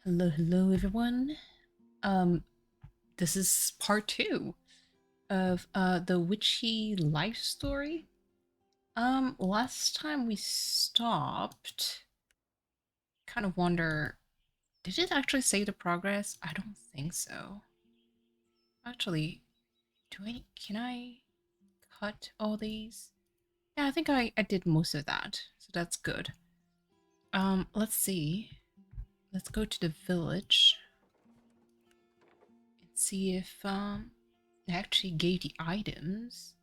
Hello everyone. Um this is part 2 of the Witchy life story. Last time we stopped, kind of wonder, did it actually say the progress? I don't think so. Actually, can I cut all these? Yeah, I think I did most of that. So that's good. Let's see. Let's go to the village and see if I actually gave the items.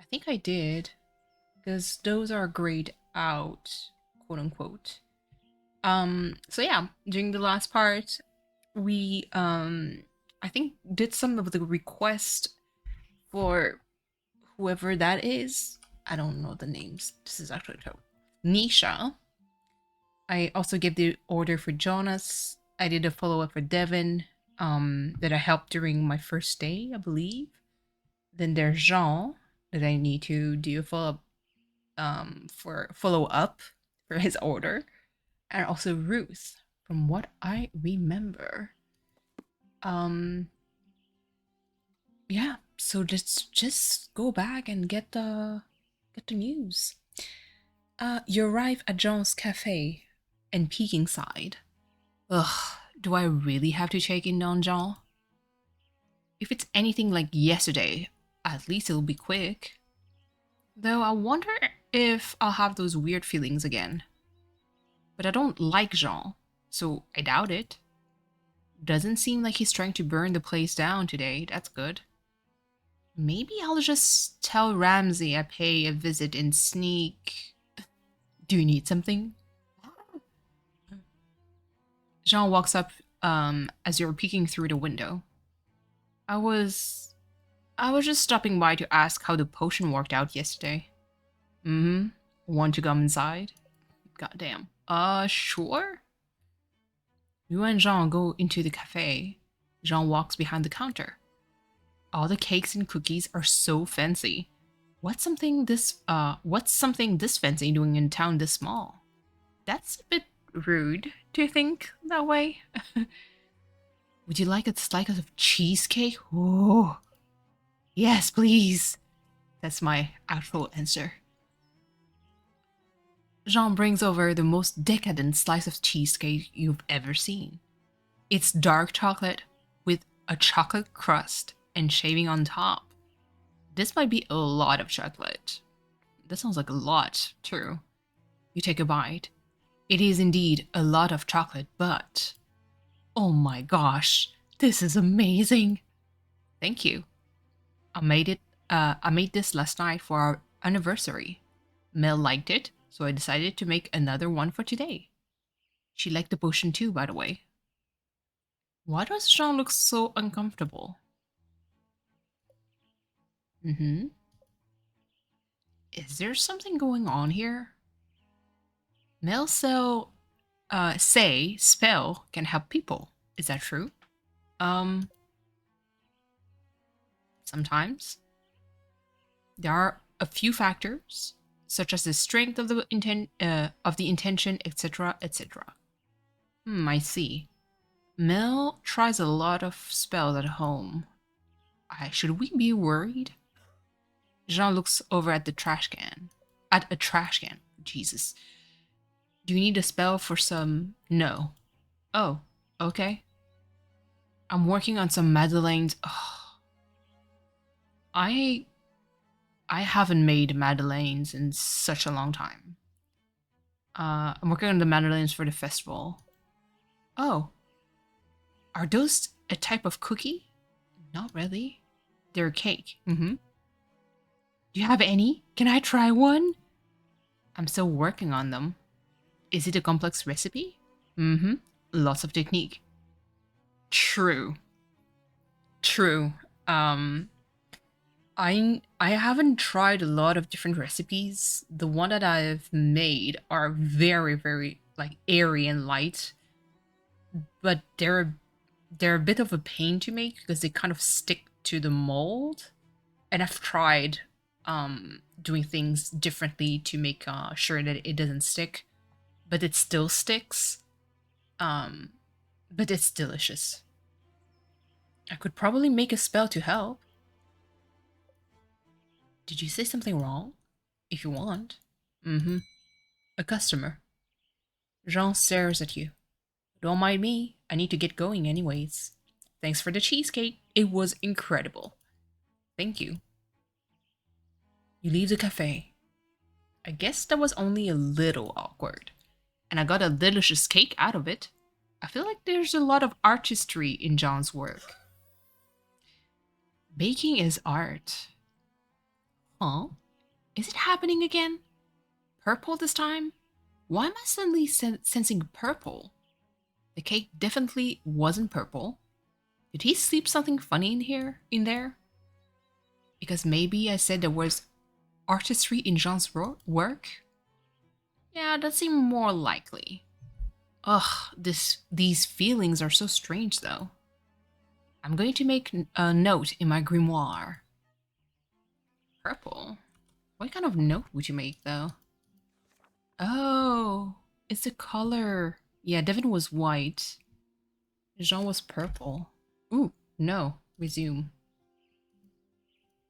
I think I did, because those are grayed out, quote unquote. So yeah, during the last part, we I think did some of the request for whoever that is. I don't know the names. This is actually terrible. Nisha. I also gave the order for Jonas. I did a follow-up for Devin, that I helped during my first day, I believe. Then there's Jean that I need to do a follow up for his order, and also Ruth, from what I remember. Um, yeah. So let's just go back and get the news. You arrive at Jean's cafe and peeking side. Ugh. Do I really have to check in on Jean? If it's anything like yesterday, at least it'll be quick. Though I wonder if I'll have those weird feelings again. But I don't like Jean, so I doubt it. Doesn't seem like he's trying to burn the place down today, that's good. Maybe I'll just tell Ramsey I pay a visit and sneak. Do you need something? Jean walks up as you're peeking through the window. I was just stopping by to ask how the potion worked out yesterday. Mm-hmm. Want to come inside? Goddamn. Sure? You and Jean go into the cafe. Jean walks behind the counter. All the cakes and cookies are so fancy. What's something this fancy doing in town this small? That's a bit rude to think that way. Would you like a slice of cheesecake? Oh, yes, please. That's my actual answer. Jean brings over the most decadent slice of cheesecake you've ever seen. It's dark chocolate with a chocolate crust and shaving on top. This might be a lot of chocolate. That sounds like a lot, too. You take a bite. It is indeed a lot of chocolate, but... Oh my gosh, this is amazing! Thank you. I made this last night for our anniversary. Mel liked it, so I decided to make another one for today. She liked the potion too, by the way. Why does Jean look so uncomfortable? Mm-hmm. Is there something going on here? Mel say spell can help people. Is that true? Um, Sometimes. There are a few factors, such as the strength of the intention, etc., etc. I see. Mel tries a lot of spells at home. Should we be worried? Jean looks over at the trash can. At a trash can. Jesus. Do you need a spell for some? No. Oh, okay. I'm working on some Madeleines. Oh, I I haven't made Madeleines in such a long time. I'm working on the Madeleines for the festival. Oh, are those a type of cookie? Not really. They're a cake. Mm-hmm. Do you have any? Can I try one? I'm still working on them. Is it a complex recipe? Mm-hmm. Lots of technique. True. True. Um, I haven't tried a lot of different recipes. The one that I've made are very like airy and light, but they're a bit of a pain to make because they kind of stick to the mold. And I've tried doing things differently to make sure that it doesn't stick, but it still sticks. Um but it's delicious. I could probably make a spell to help. Did you say something wrong? If you want. Mm-hmm. A customer. Jean stares at you. Don't mind me. I need to get going anyways. Thanks for the cheesecake. It was incredible. Thank you. You leave the cafe. I guess that was only a little awkward. And I got a delicious cake out of it. I feel like there's a lot of artistry in John's work. Baking is art. Huh? Is it happening again? Purple this time? Why am I suddenly sensing purple? The cake definitely wasn't purple. Did he sleep something funny in there? Because maybe I said there was artistry in Jean's work? Yeah, that seemed more likely. Ugh, these feelings are so strange though. I'm going to make a note in my grimoire. Purple? What kind of note would you make though? Oh, it's a color. Yeah, Devin was white. Jean was purple. Ooh, no. Resume.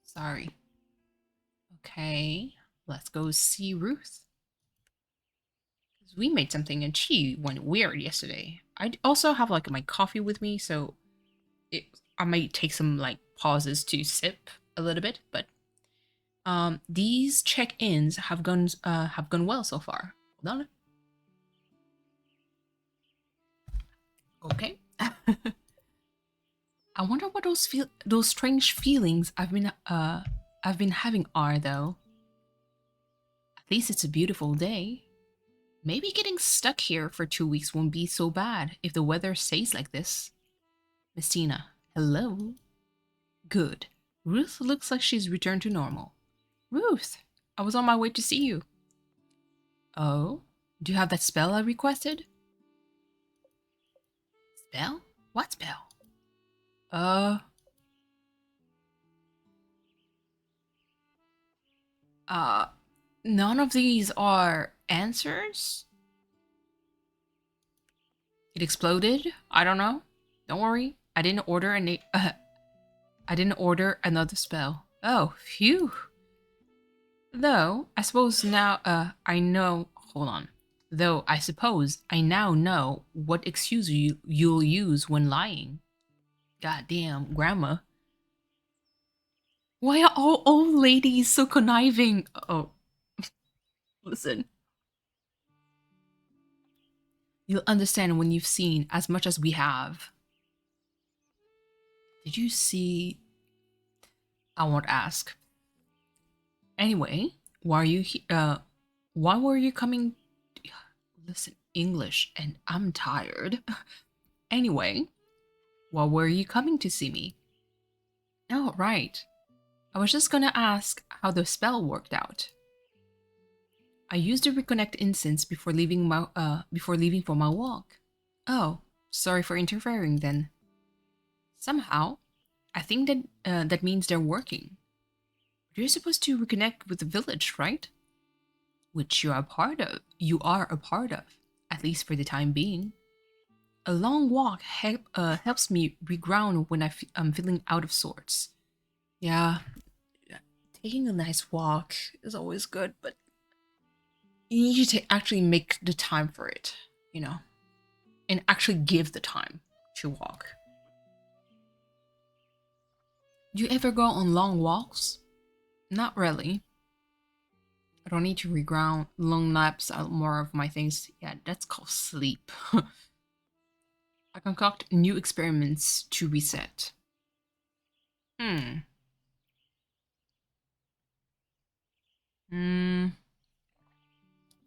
Sorry. Okay, let's go see Ruth. We made something and she went weird yesterday. I also have like my coffee with me, so I might take some like pauses to sip a little bit, but these check-ins have gone well so far. Hold on. Okay. I wonder what those strange feelings I've been having are though. At least it's a beautiful day. Maybe getting stuck here for 2 weeks won't be so bad if the weather stays like this. Messina, hello? Good. Ruth looks like she's returned to normal. Ruth, I was on my way to see you. Oh? Do you have that spell I requested? Spell? What spell? None of these are answers? It exploded? I don't know. Don't worry. I didn't order another spell. Oh, phew. Though, I suppose now, I know... Hold on. Though, I suppose I now know what excuse you'll use when lying. Goddamn, Grandma. Why are all old ladies so conniving? Oh, listen. You'll understand when you've seen as much as we have. Did you see... I won't ask. Anyway, why were you coming... Listen, English, and I'm tired. Anyway, why were you coming to see me? Oh, right. I was just gonna ask how the spell worked out. I used the reconnect incense before leaving for my walk. Oh, sorry for interfering then. Somehow, I think that means they're working. You're supposed to reconnect with the village, right? Which you are a part of. At least for the time being. A long walk helps me reground when I'm feeling out of sorts. Yeah, taking a nice walk is always good, but you need to actually make the time for it, you know, and actually give the time to walk. Do you ever go on long walks? Not really. I don't need to reground. Long naps are more of my things. Yeah, that's called sleep. I concoct new experiments to reset. Hmm.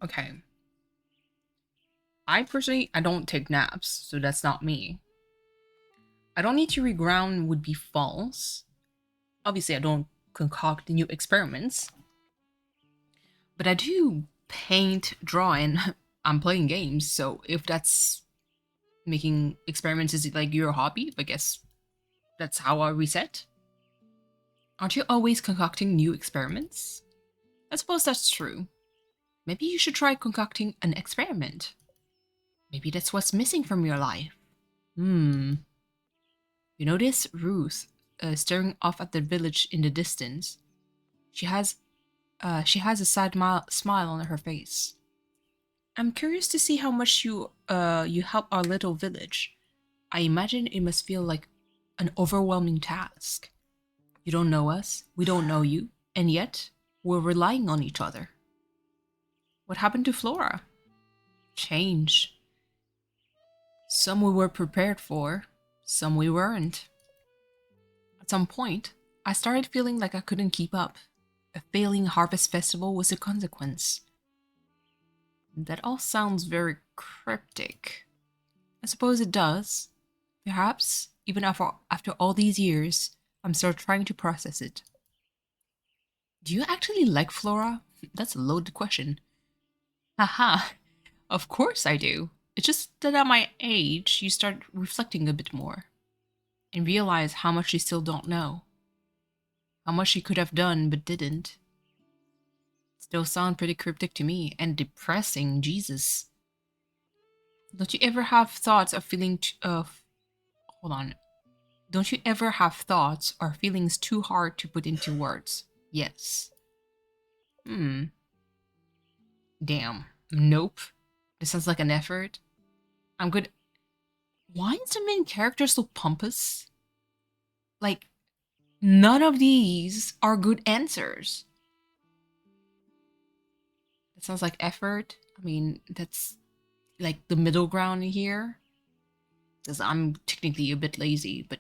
Okay. I don't take naps, so that's not me. I don't need to reground would be false. Obviously, I don't concoct new experiments. But I do paint, draw, and I'm playing games, so if that's making experiments is like your hobby, I guess that's how I reset. Aren't you always concocting new experiments? I suppose that's true. Maybe you should try concocting an experiment. Maybe that's what's missing from your life. Hmm. You notice Ruth staring off at the village in the distance. She has she has a sad smile on her face. I'm curious to see how much you help our little village. I imagine it must feel like an overwhelming task. You don't know us, we don't know you, and yet we're relying on each other. What happened to Flora? Change. Some we were prepared for, some we weren't. At some point, I started feeling like I couldn't keep up. A failing harvest festival was a consequence. That all sounds very cryptic. I suppose it does. Perhaps, even after all these years, I'm still trying to process it. Do you actually like Flora? That's a loaded question. Haha, of course I do. It's just that at my age, you start reflecting a bit more and realize how much you still don't know. How much you could have done but didn't. Still sound pretty cryptic to me and depressing, Jesus. Don't you ever have thoughts of feeling of hold on. Don't you ever have thoughts or feelings too hard to put into words? Yes. Hmm. Damn. Nope. This sounds like an effort. I'm good. Why is the main character so pompous? Like, none of these are good answers. That sounds like effort. I mean, that's like the middle ground here. Because I'm technically a bit lazy, but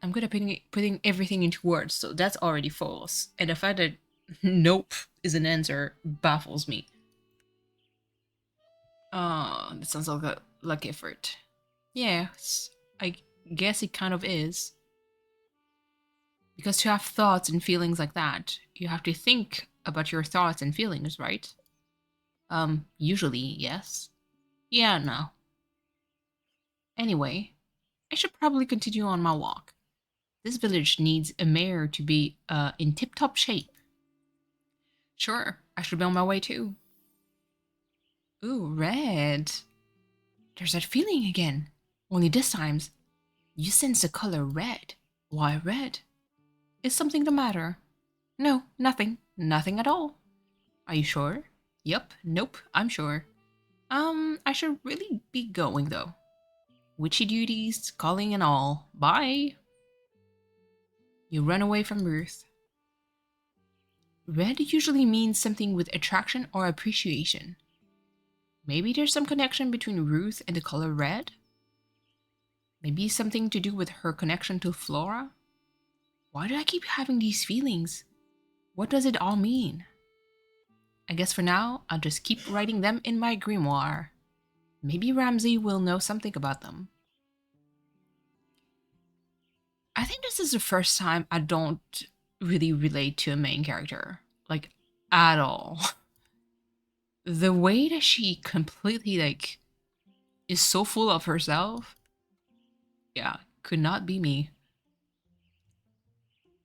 I'm good at putting everything into words, so that's already false. And the fact that nope is an answer baffles me. That sounds like effort. Yes, I guess it kind of is. Because to have thoughts and feelings like that, you have to think about your thoughts and feelings, right? Usually, yes. Yeah, no. Anyway, I should probably continue on my walk. This village needs a mayor to be in tip-top shape. Sure, I should be on my way too. Ooh, red. There's that feeling again. Only this time, you sense the color red. Why red? Is something the matter? No, nothing. Nothing at all. Are you sure? Yup, nope, I'm sure. I should really be going though. Witchy duties, calling and all. Bye. You run away from Ruth. Red usually means something with attraction or appreciation. Maybe there's some connection between Ruth and the color red? Maybe something to do with her connection to Flora? Why do I keep having these feelings? What does it all mean? I guess for now, I'll just keep writing them in my grimoire. Maybe Ramsay will know something about them. I think this is the first time I don't really relate to a main character. Like, at all. The way that she completely, like, is so full of herself. Yeah, could not be me.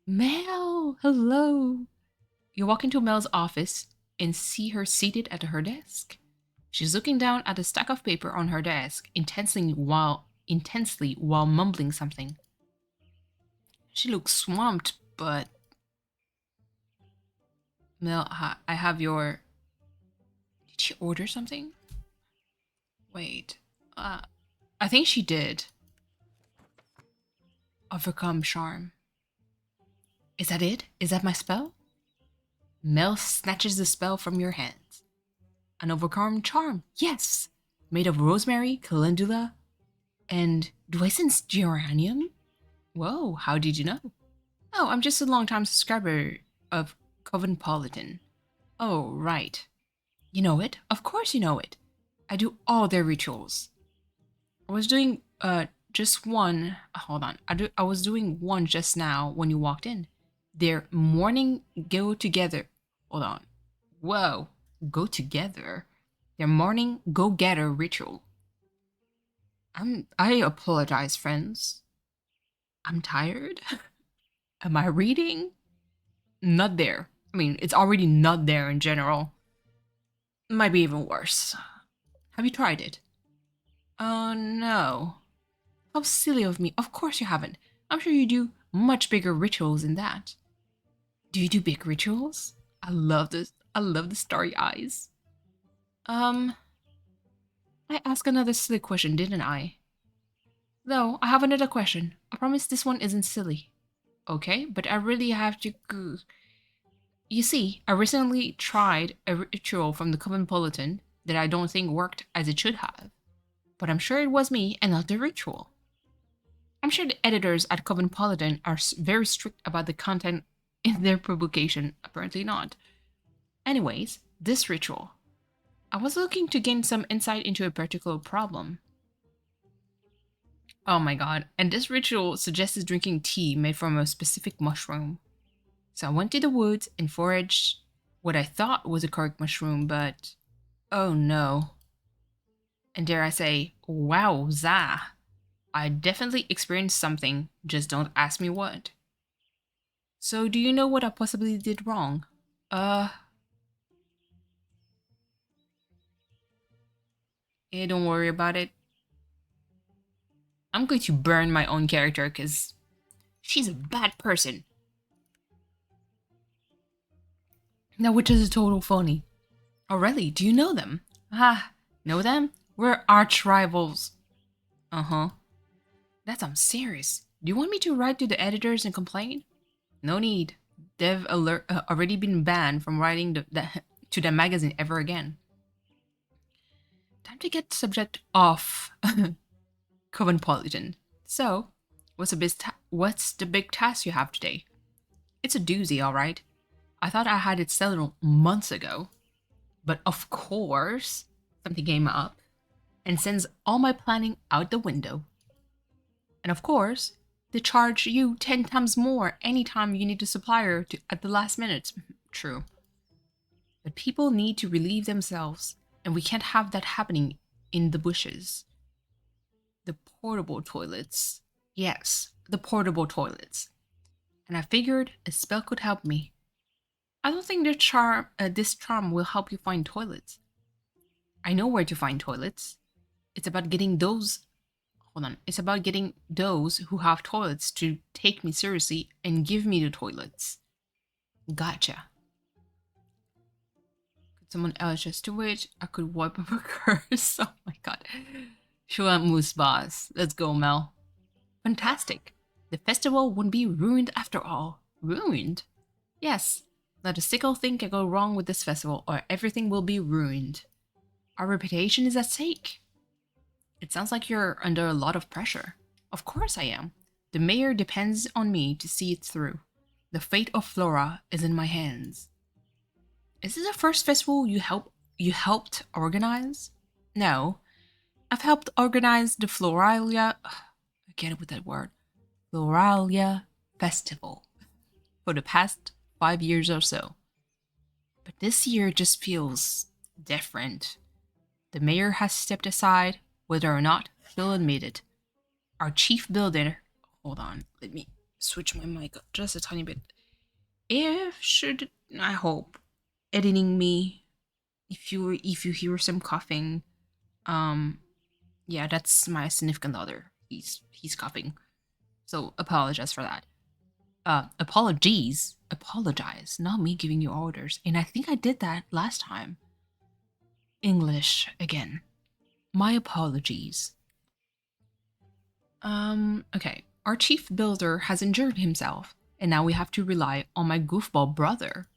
Mel! Hello! You walk into Mel's office and see her seated at her desk. She's looking down at a stack of paper on her desk, intensely while mumbling something. She looks swamped, but Mel, I have your... Did she order something? Wait. I think she did. Overcome charm. Is that it? Is that my spell? Mel snatches the spell from your hands. An overcome charm. Yes! Made of rosemary, calendula, and... Do I sense geranium? Whoa, how did you know? Oh, I'm just a long-time subscriber of Coventpolitan. Oh, right. You know it? Of course you know it. I do all their rituals. I was doing just one. Hold on. I was doing one just now when you walked in. Their morning go together. Hold on. Whoa. Go together. Their morning go-getter ritual. I apologize, friends. I'm tired. Am I reading? Not there. I mean, it's already not there in general. Might be even worse. Have you tried it? Oh no. How silly of me. Of course you haven't. I'm sure you do much bigger rituals than that. Do you do big rituals? I love this. I love the starry eyes. I asked another silly question, didn't I? No, I have another question. I promise this one isn't silly. Okay, but I really have to. You see, I recently tried a ritual from the Cosmopolitan that I don't think worked as it should have. But I'm sure it was me and not the ritual. I'm sure the editors at Cosmopolitan are very strict about the content in their publication. Apparently not. Anyways, this ritual. I was looking to gain some insight into a particular problem. Oh my god, and this ritual suggested drinking tea made from a specific mushroom. So I went to the woods and foraged what I thought was a correct mushroom, but oh no. And dare I say, wowza. I definitely experienced something, just don't ask me what. So do you know what I possibly did wrong? Don't worry about it. I'm going to burn my own character because she's a bad person. Now, which is a total phony. Oh, really? Do you know them? Ah, know them? We're arch rivals. Uh-huh. That's I'm serious. Do you want me to write to the editors and complain? No need. They've already been banned from writing to the magazine ever again. Time to get the subject off Cosmopolitan. So, what's the big task you have today? It's a doozy, all right. I thought I had it settled months ago. But of course, something came up and sends all my planning out the window. And of course, they charge you 10 times more anytime you need a supplier at the last minute. True. But people need to relieve themselves, and we can't have that happening in the bushes. The portable toilets. Yes, the portable toilets. And I figured a spell could help me. I don't think this charm will help you find toilets. I know where to find toilets. It's about getting those. Hold on. It's about getting those who have toilets to take me seriously and give me the toilets. Gotcha. Could someone else just do it? I could wipe up a curse. Oh my god. She went moose boss. Let's go, Mel. Fantastic. The festival won't be ruined after all. Ruined? Yes. Not a single thing can go wrong with this festival, or everything will be ruined. Our reputation is at stake. It sounds like you're under a lot of pressure. Of course I am. The mayor depends on me to see it through. The fate of Flora is in my hands. Is this the first festival you helped organize? No. I've helped organize the Floralia... I get it with that word. Floralia Festival. For the past 5 years or so. But this year just feels different. The mayor has stepped aside, whether or not she'll admit it. Our chief builder... Hold on, let me switch my mic up just a tiny bit. I hope, editing me, if you hear some coughing, yeah, that's my significant other. He's coughing. So apologize for that. Apologize, not me giving you orders. And I think I did that last time. English again. My apologies. Okay. Our chief builder has injured himself, and now we have to rely on my goofball brother.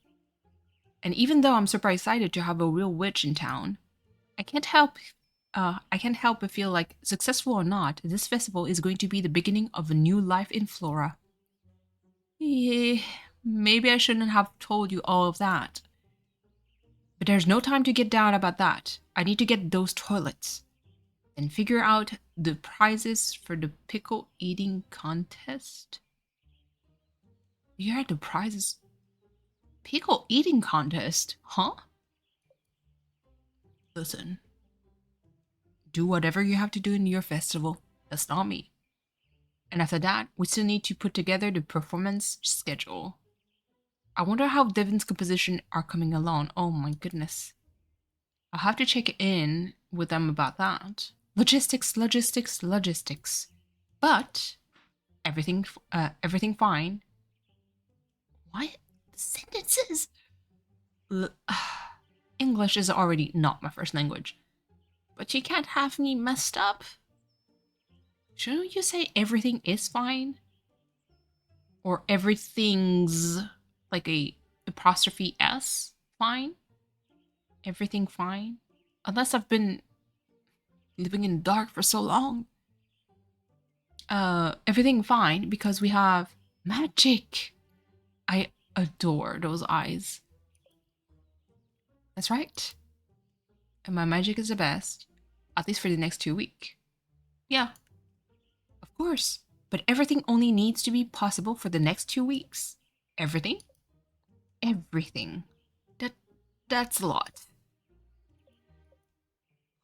And even though I'm super excited to have a real witch in town, I can't help but feel like, successful or not, this festival is going to be the beginning of a new life in Flora. Yeah, maybe I shouldn't have told you all of that. But there's no time to get down about that. I need to get those toilets. And figure out the prizes for the pickle eating contest. You had the prizes. Pickle eating contest? Huh? Listen. Do whatever you have to do in your festival. That's not me. And after that, we still need to put together the performance schedule. I wonder how Devin's composition are coming along. Oh my goodness. I'll have to check in with them about that. Logistics, logistics, logistics. But everything fine. What sentences? L- English is already not my first language, but you can't have me messed up. Shouldn't you say everything is fine? Or everything's like a apostrophe S fine? Everything fine? Unless I've been living in the dark for so long. Everything fine because we have magic. I adore those eyes. That's right. And my magic is the best. At least for the next 2 weeks. Yeah, of course. But everything only needs to be possible for the next 2 weeks. Everything? Everything. That that's a lot.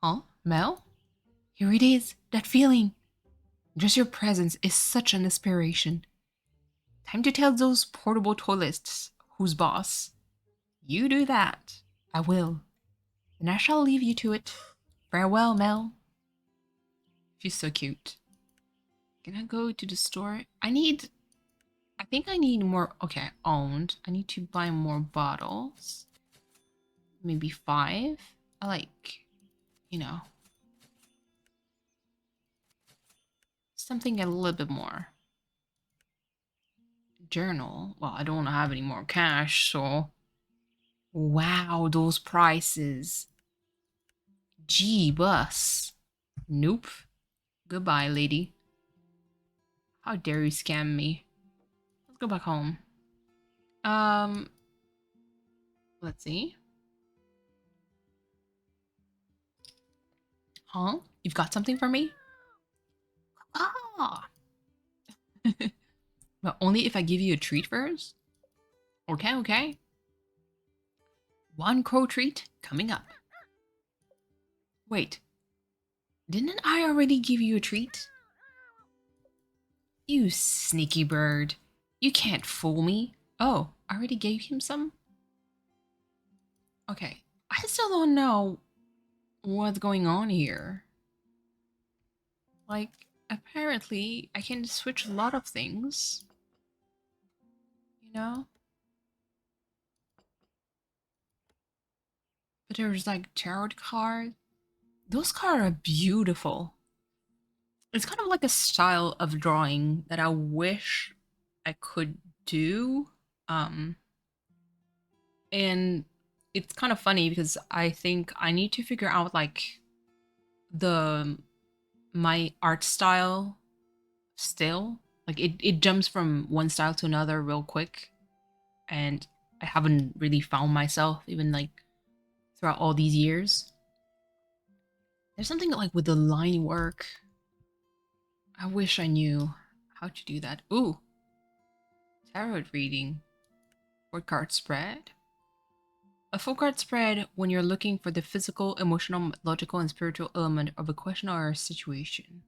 Huh? Mel? Here it is. That feeling. Just your presence is such an inspiration. Time to tell those portable toilets who's boss. You do that. I will. And I shall leave you to it. Farewell, Mel. She's so cute. Can I go to the store? I think I need more. Okay, owned. I need to buy more bottles. Maybe 5. I like, you know, something a little bit more. Journal. Well, I don't have any more cash, so. Wow, those prices. Gee, bus. Nope. Goodbye, lady. How dare you scam me? Let's go back home. Um, let's see. Huh? You've got something for me? Ah! But only if I give you a treat first? Okay, okay. 1 crow treat coming up. Wait, didn't I already give you a treat? You sneaky bird. You can't fool me. Oh, I already gave him some? Okay, I still don't know what's going on here. Like, apparently, I can switch a lot of things. You know? But there's like tarot cards. Those cards are beautiful. It's kind of like a style of drawing that I wish I could do. Um, and it's kind of funny because I think I need to figure out like the my art style still. Like it jumps from one style to another real quick, and I haven't really found myself even like throughout all these years. There's something like with the line work. I wish I knew how to do that. Ooh, tarot reading. Word card spread. A full card spread when you're looking for the physical, emotional, logical, and spiritual element of a question or a situation.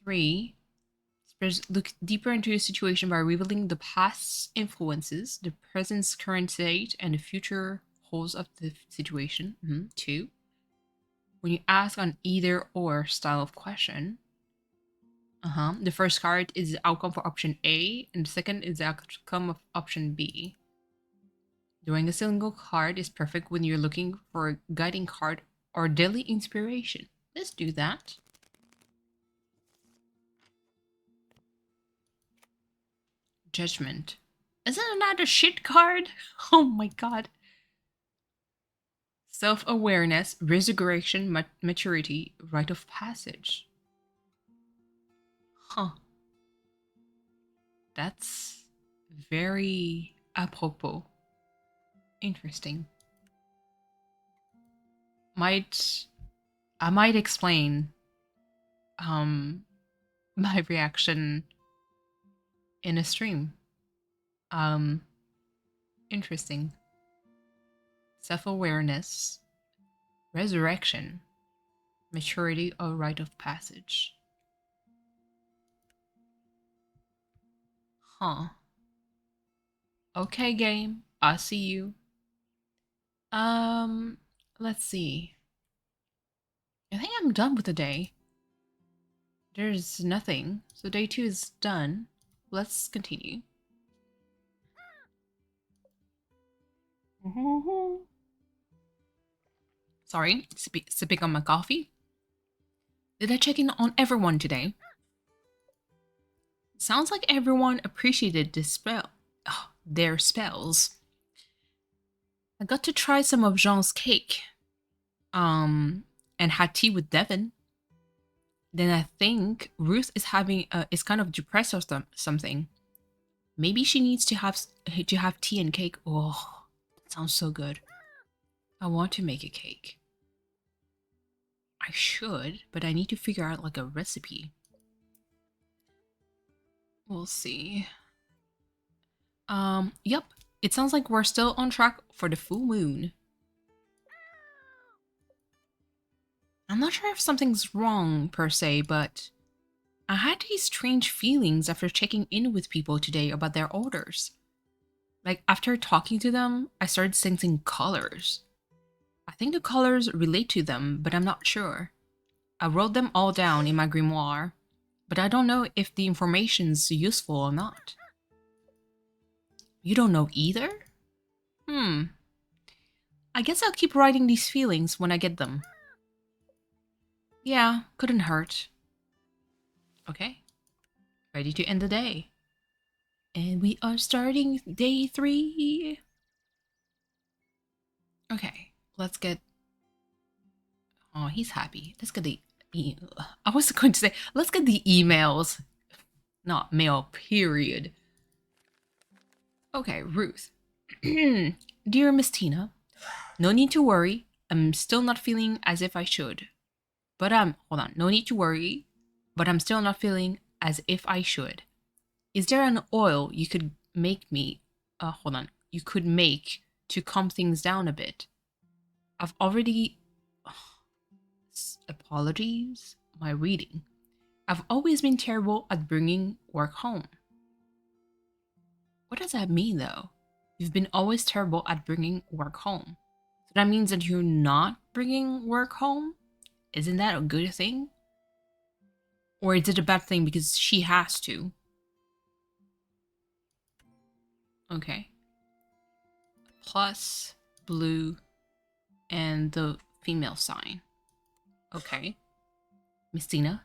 3. Look deeper into the situation by revealing the past's influences, the present's current state, and the future holds of the situation. 2. When you ask an either or style of question, the first card is the outcome for option A, and the second is the outcome of option B. Drawing a single card is perfect when you're looking for a guiding card or daily inspiration. Let's do that. Judgment. Isn't that a shit card? Oh my god. Self-awareness, resurrection, maturity, rite of passage. Huh. That's very apropos. Interesting. I might explain my reaction in a stream. Um Interesting. Self-awareness, resurrection, maturity, or rite of passage. Huh. Okay, game. I see you. Um, let's see. I think I'm done with the day. There's nothing. So day 2 is done. Let's continue. Sorry, sipping on my coffee. Did I check in on everyone today? Sounds like everyone appreciated this spell. Oh, their spells. I got to try some of Jean's cake. And had tea with Devin. Then I think Ruth is is kind of depressed or something. Maybe she needs to have tea and cake. Oh, that sounds so good. I want to make a cake. I should, but I need to figure out like a recipe. We'll see. Yep. It sounds like we're still on track for the full moon. I'm not sure if something's wrong per se, but I had these strange feelings after checking in with people today about their orders. Like after talking to them, I started sensing colors. I think the colors relate to them, but I'm not sure. I wrote them all down in my grimoire, but I don't know if the information's useful or not. You don't know either? I guess I'll keep writing these feelings when I get them. Yeah, couldn't hurt. Okay, ready to end the day. And we are starting day 3. Okay, let's get... Oh, he's happy. Let's get the... I was going to say, let's get the emails. Not mail, period. Okay, Ruth. Dear Miss Tina, no need to worry. I'm still not feeling as if I should. But hold on. No need to worry, but I'm still not feeling as if I should. Is there an oil you could make me... hold on. You could make to calm things down a bit? I've already... Apologies, my reading. I've always been terrible at bringing work home. What does that mean, though? You've been always terrible at bringing work home. So that means that you're not bringing work home? Isn't that a good thing? Or is it a bad thing because she has to? Okay. Plus, blue, and the female sign. Okay. Miss Tina,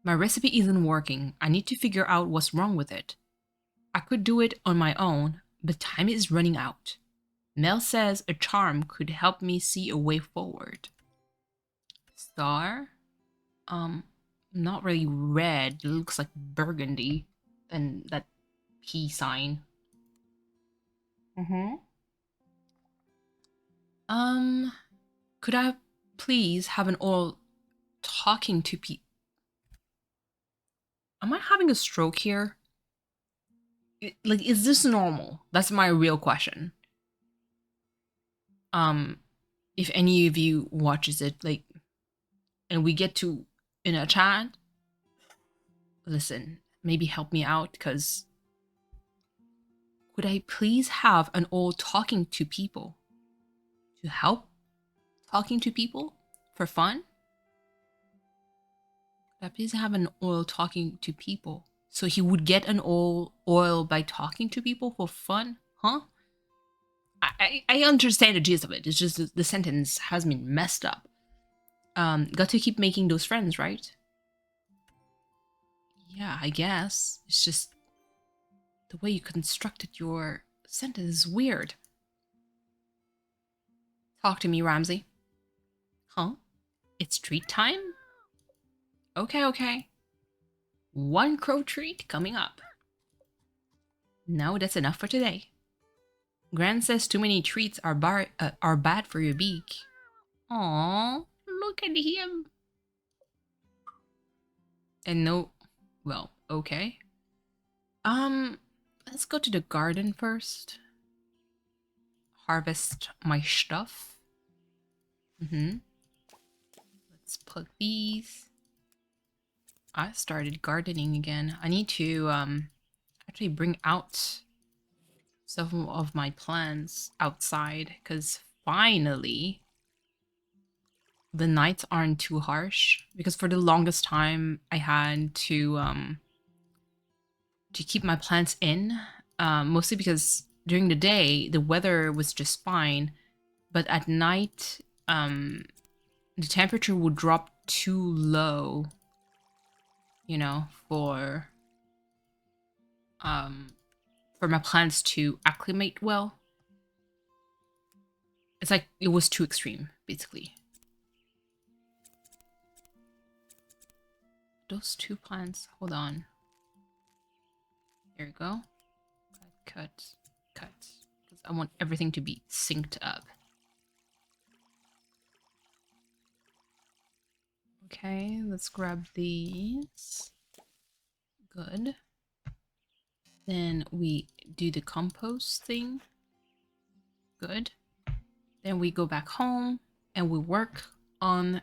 my recipe isn't working. I need to figure out what's wrong with it. I could do it on my own, but time is running out. Mel says a charm could help me see a way forward. Star? Not really red. It looks like burgundy. And that P sign. Could I please have an oil talking to people? Am I having a stroke here? Like, is this normal? That's my real question. If any of you watches it, like, and we get to in a chat, listen, maybe help me out, because could I please have an oil talking to people? To help talking to people for fun? Could I please have an oil talking to people? So he would get an oil by talking to people for fun? Huh? I understand the gist of it. It's just the sentence has been messed up. Got to keep making those friends, right? Yeah, I guess. It's just the way you constructed your sentence is weird. Talk to me, Ramsey. Huh? It's treat time? Okay. One crow treat coming up. No, that's enough for today. Gran says too many treats are bad for your beak. Aww, look at him. And no, well, okay. Let's go to the garden first. Harvest my stuff. Let's plug these. I started gardening again. I need to actually bring out some of my plants outside, because finally the nights aren't too harsh, because for the longest time I had to keep my plants in, mostly because during the day the weather was just fine, but at night the temperature would drop too low, you know, for my plants to acclimate well. It's like it was too extreme, basically. Those two plants, hold on. There we go. Cut, cut. Because I want everything to be synced up. Okay, let's grab these. Good. Then we do the compost thing. Good. Then we go back home and we work on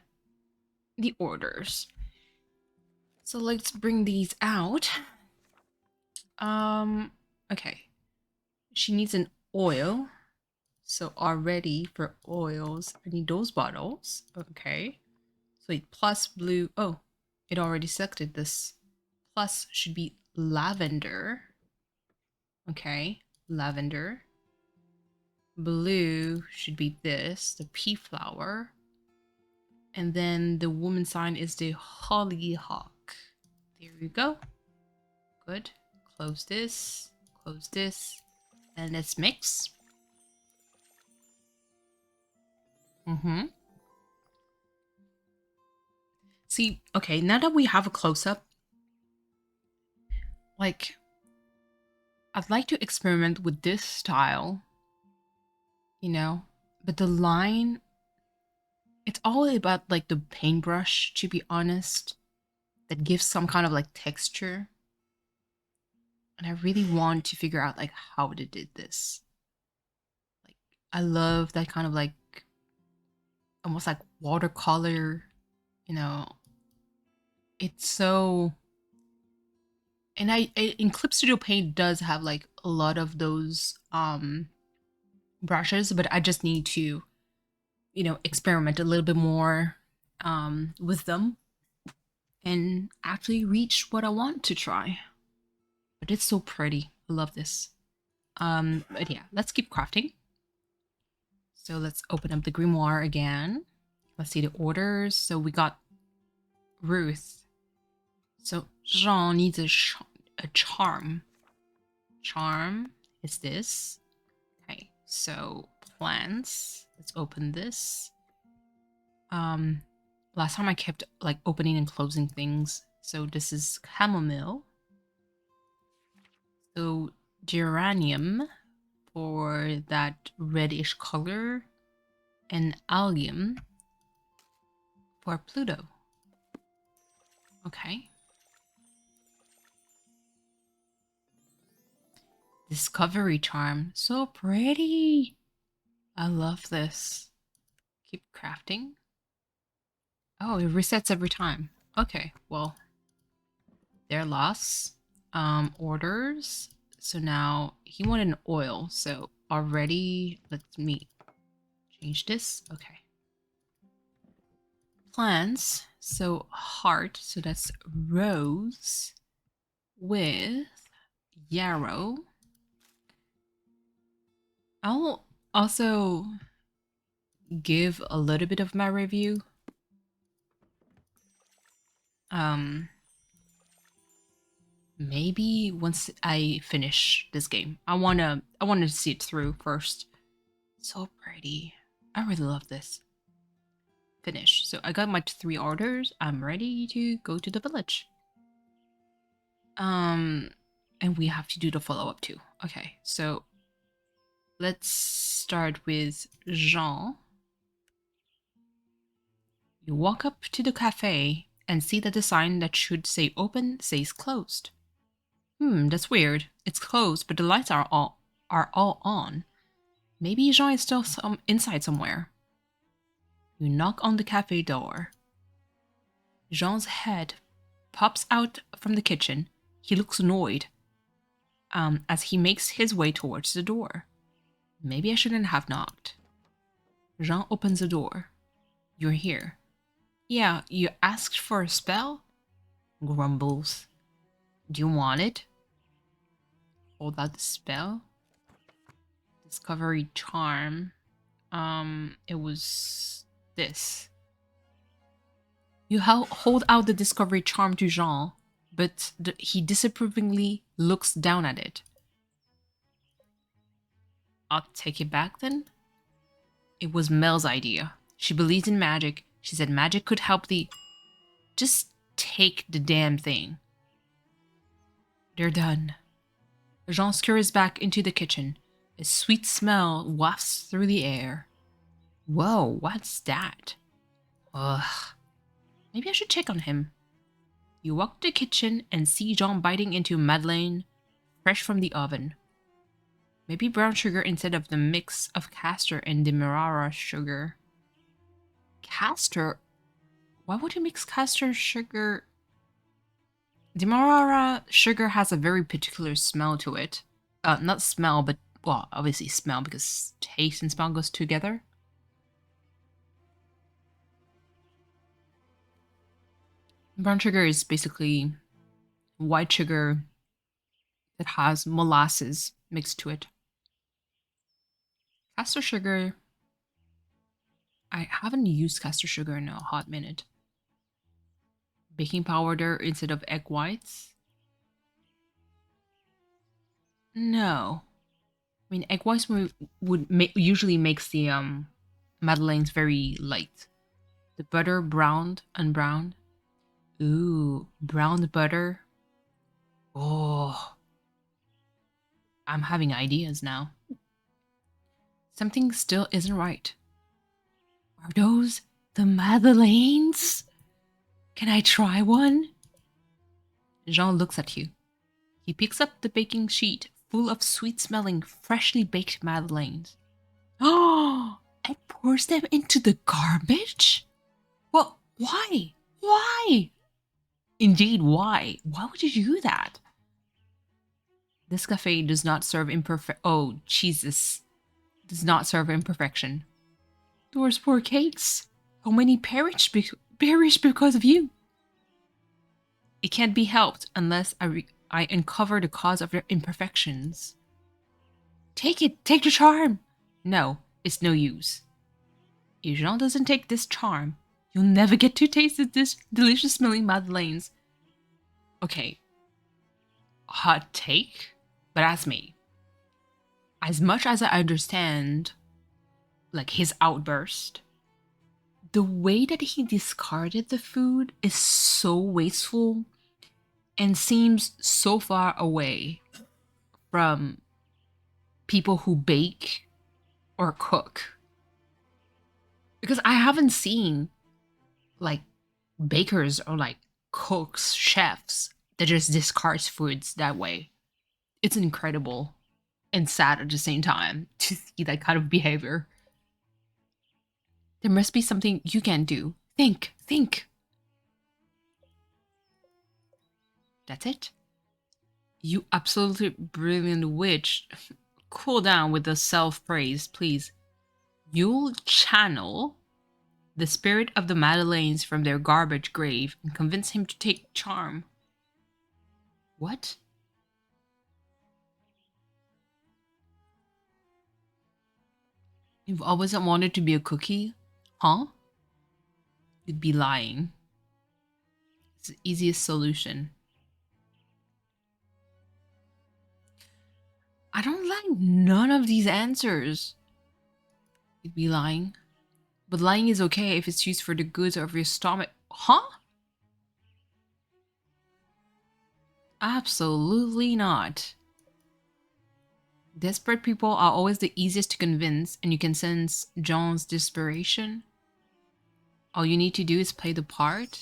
the orders. So let's bring these out. Okay. She needs an oil. So already for oils, I need those bottles. Okay. So plus blue. Oh, it already selected this. Plus should be lavender. Okay, lavender. Blue should be this, the pea flower. And then the woman sign is the hollyhock. There we go. Good. Close this, and let's mix. See, okay, now that we have a close-up, like, I'd like to experiment with this style, you know, but the line, it's all about like the paintbrush, to be honest, that gives some kind of like texture. And I really want to figure out like how they did this. Like, I love that kind of like almost like watercolor, you know. It's so, and in Clip Studio Paint does have like a lot of those brushes, but I just need to, you know, experiment a little bit more with them and actually reach what I want to try. But it's so pretty. I love this. But yeah, let's keep crafting. So let's open up the grimoire again. Let's see the orders. So we got Ruth. So Jean needs a charm. Charm is this. Okay, so plants. Let's open this. Last time I kept like opening and closing things. So this is chamomile. So geranium for that reddish color, and allium for Pluto. Okay. Discovery charm, so pretty. I love this. Keep crafting. Oh, it resets every time. Okay, well, they're lost. Orders. So now he wanted an oil. So already, let me change this. Okay. Plants. So heart. So that's rose with yarrow. I'll also give a little bit of my review. Maybe once I finish this game. I wanna see it through first. So pretty. I really love this. Finish. So I got my 3 orders. I'm ready to go to the village. And we have to do the follow-up too. Okay, so let's start with Jean. You walk up to the cafe and see that the sign that should say open says closed. That's weird. It's closed, but the lights are all on. Maybe Jean is still inside somewhere. You knock on the cafe door. Jean's head pops out from the kitchen. He looks annoyed as he makes his way towards the door. Maybe I shouldn't have knocked. Jean opens the door. You're here. Yeah, you asked for a spell? Grumbles. Do you want it? Hold out the spell. Discovery charm. It was this. You hold out the discovery charm to Jean, but he disapprovingly looks down at it. I'll take it back then? It was Mel's idea. She believes in magic. She said magic could help the... Just take the damn thing. They're done. Jean scurries back into the kitchen. A sweet smell wafts through the air. Whoa, what's that? Ugh. Maybe I should check on him. You walk to the kitchen and see Jean biting into Madeleine, fresh from the oven. Maybe brown sugar instead of the mix of castor and demerara sugar. Castor? Why would you mix castor sugar? Demerara sugar has a very particular smell to it. Not smell, but, well, obviously smell because taste and smell goes together. Brown sugar is basically white sugar that has molasses mixed to it. Castor sugar, I haven't used castor sugar in a hot minute. Baking powder instead of egg whites? No. I mean, egg whites usually makes the madeleines very light. The butter browned, unbrowned. Ooh, browned butter. Oh, I'm having ideas now. Something still isn't right. Are those the madeleines? Can I try one? Jean looks at you. He picks up the baking sheet full of sweet-smelling, freshly baked madeleines. Oh, and pours them into the garbage? Well, why? Why? Indeed, why? Why would you do that? This cafe does not serve Oh, Jesus. Does not serve imperfection. Those poor cakes. How many perish because of you? It can't be helped unless I uncover the cause of their imperfections. Take it! Take the charm! No, it's no use. If Jean doesn't take this charm, you'll never get to taste this delicious smelling madeleines. Okay. Hot take? But that's me. As much as I understand, like, his outburst, the way that he discarded the food is so wasteful and seems so far away from people who bake or cook. Because I haven't seen, like, bakers or, like, cooks, chefs that just discards foods that way. It's incredible and sad at the same time to see that kind of behavior. There must be something you can do. Think. That's it? You absolutely brilliant witch. Cool down with the self-praise, please. You'll channel the spirit of the Madeleines from their garbage grave and convince him to take charm. What? You've always wanted to be a cookie? Huh? You'd be lying. It's the easiest solution. I don't like none of these answers. You'd be lying. But lying is okay if it's used for the goods of your stomach. Huh? Absolutely not. Desperate people are always the easiest to convince, and you can sense John's desperation. All you need to do is play the part.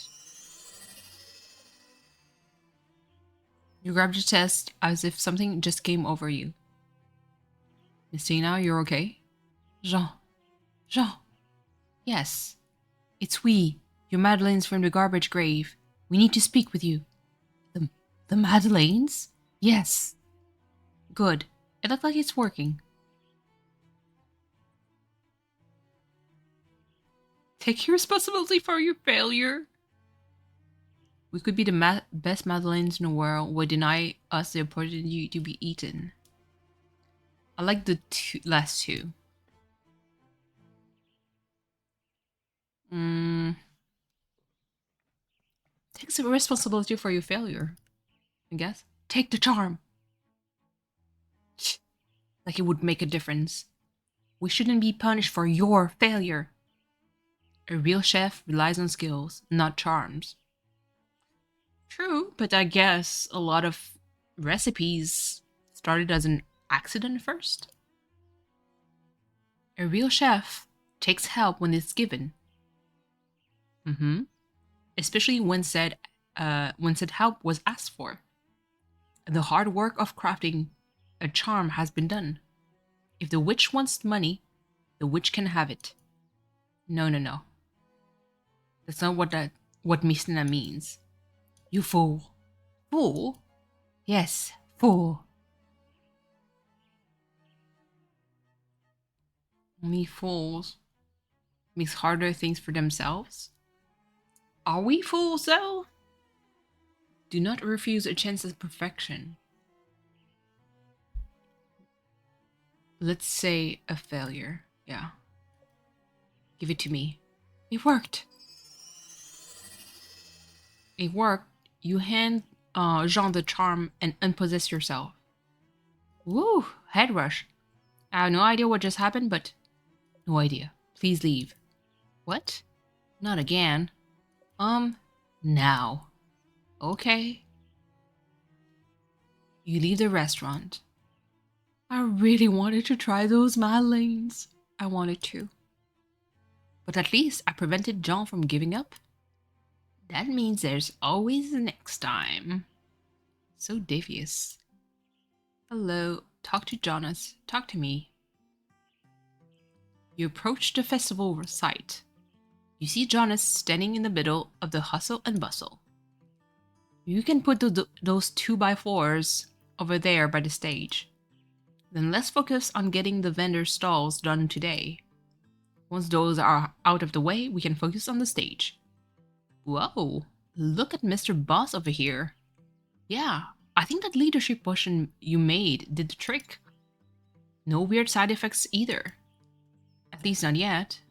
You grabbed your chest as if something just came over you. Messina, you're okay? Jean. Yes. It's we, your Madeleines from the garbage grave. We need to speak with you. The Madeleines? Yes. Good. It looks like it's working. Take responsibility for your failure. We could be the best Madeleines in the world, would deny us the opportunity to be eaten. I like the last two. Take some responsibility for your failure, I guess. Take the charm. Like it would make a difference. We shouldn't be punished for your failure. A real chef relies on skills, not charms. True, but I guess a lot of recipes started as an accident first. A real chef takes help when it's given. Especially when said help was asked for. The hard work of crafting a charm has been done. If the witch wants money, the witch can have it. No. That's not what Misna means. You fool. Fool? Yes, fool. Only fools makes harder things for themselves. Are we fools though? Do not refuse a chance at perfection. Let's say a failure. Yeah. Give it to me. It worked. It worked. You hand Jean the charm and unpossess yourself. Woo! Head rush. I have no idea what just happened, but no idea. Please leave. What? Not again. Now. Okay. You leave the restaurant. I really wanted to try those madeleines. I wanted to. But at least I prevented John from giving up. That means there's always the next time. So devious. Hello, talk to Jonas. Talk to me. You approach the festival site. You see Jonas standing in the middle of the hustle and bustle. You can put those 2x4s over there by the stage. Then let's focus on getting the vendor stalls done today. Once those are out of the way, we can focus on the stage. Whoa, look at Mr. Boss over here. Yeah, I think that leadership potion you made did the trick. No weird side effects either. At least not yet.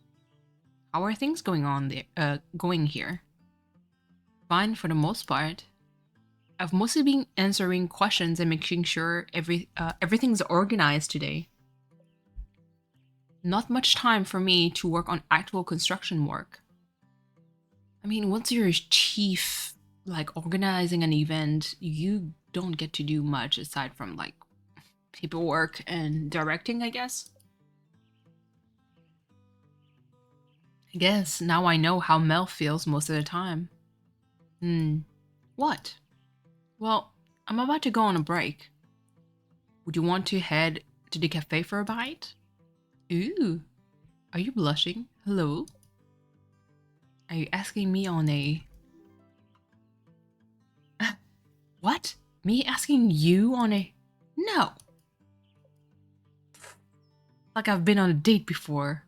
How are things going here? Fine for the most part. I've mostly been answering questions and making sure everything's organized today. Not much time for me to work on actual construction work. I mean, once you're a chief, like organizing an event, you don't get to do much aside from like paperwork and directing, I guess. I guess now I know how Mel feels most of the time. What? Well, I'm about to go on a break. Would you want to head to the cafe for a bite? Ooh, are you blushing? Hello? Are you asking me on a... What? Me asking you on a... No! Like I've been on a date before.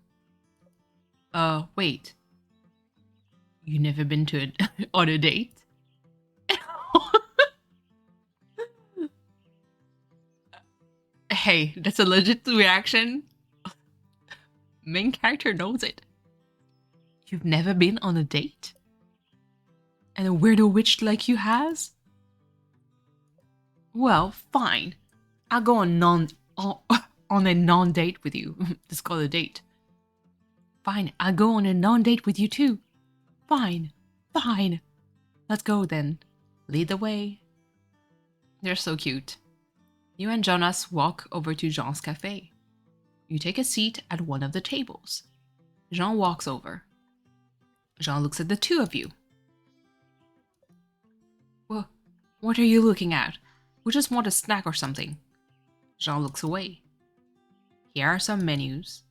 Wait. You never been to on a date? Hey, that's a legit reaction. Main character knows it. You've never been on a date? And a weirdo witch like you has? Well, fine. I'll go on a non-date with you. Let's call it a date. Fine, I'll go on a non-date with you too. Fine. Let's go then. Lead the way. They're so cute. You and Jonas walk over to Jean's cafe. You take a seat at one of the tables. Jean walks over. Jean looks at the two of you. Well, what are you looking at? We just want a snack or something. Jean looks away. Here are some menus.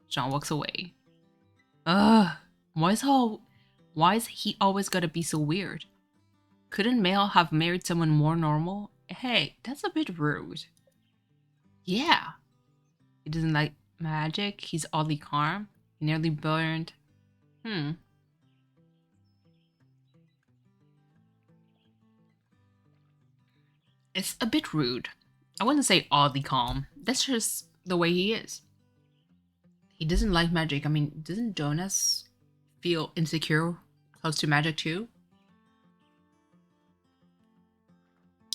Jean walks away. Why is he always gotta be so weird? Couldn't Mel have married someone more normal? Hey, that's a bit rude. Yeah. He doesn't like magic. He's oddly calm. He nearly burned Hmm. It's a bit rude. I wouldn't say oddly calm. That's just the way he is. He doesn't like magic. I mean, doesn't Jonas feel insecure close to magic too?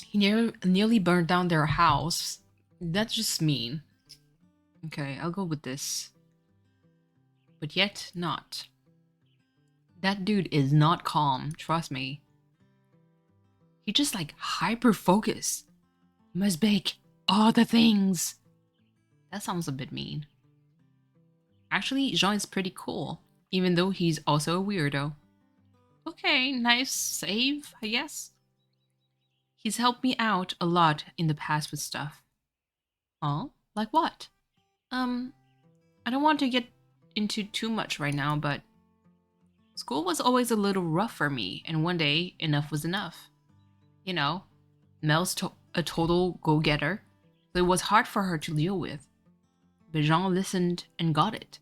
He nearly burned down their house. That's just mean. Okay, I'll go with this. But yet not. That dude is not calm, trust me. He just like hyper focused. Must bake all the things. That sounds a bit mean. Actually, Jean is pretty cool, even though he's also a weirdo. Okay, nice save, I guess. He's helped me out a lot in the past with stuff. Huh? Like what? Um, I don't want to get into too much right now, but school was always a little rough for me, and one day, enough was enough. You know, Mel's a total go-getter, so it was hard for her to deal with. But Jean listened and got it.